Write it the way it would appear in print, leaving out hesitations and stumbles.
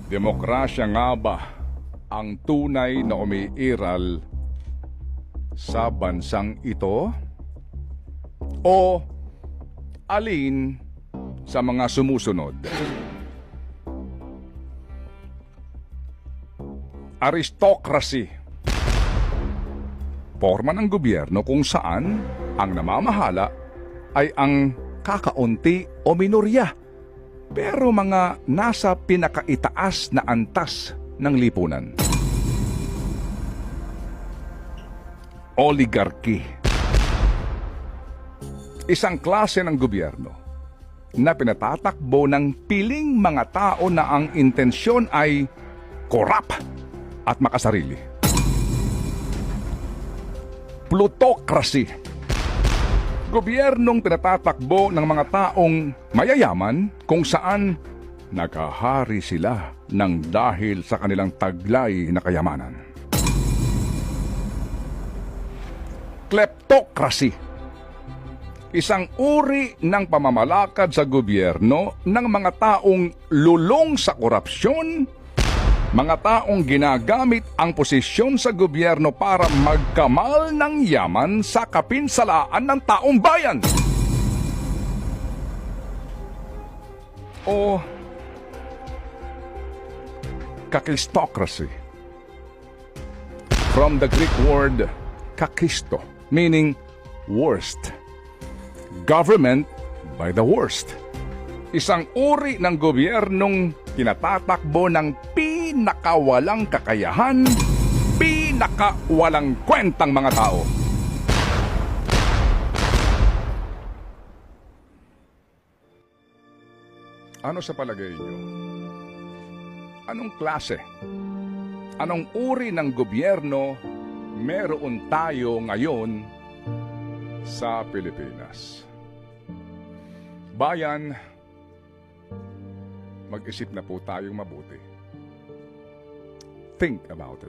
Demokrasya nga ba ang tunay na umiiral sa bansang ito? O alin sa mga sumusunod? Aristocracy. Forma ng gobyerno kung saan ang namamahala ay ang kakaunti o minorya, pero mga nasa pinakaitaas na antas ng lipunan. Oligarchy. Isang klase ng gobyerno na pinatatakbo ng piling mga tao na ang intensyon ay korap at makasarili. Plutocracy. Gobyernong pinatatakbo ng mga taong mayayaman kung saan nakahari sila ng dahil sa kanilang taglay na kayamanan. Kleptocracy. Isang uri ng pamamalakad sa gobyerno ng mga taong lulong sa korupsyon, mga taong ginagamit ang posisyon sa gobyerno para magkamal ng yaman sa kapinsalaan ng taong bayan. O kakistocracy. From the Greek word kakisto, meaning worst. Government by the worst. Isang uri ng gobyernong tinatatakbo ng pinakawalang kakayahan, pinakawalang kwentang mga tao. Ano sa palagay niyo? Anong klase? Anong uri ng gobyerno meron tayo ngayon sa Pilipinas? Bayan, mag-isip na po tayong mabuti. Think about it.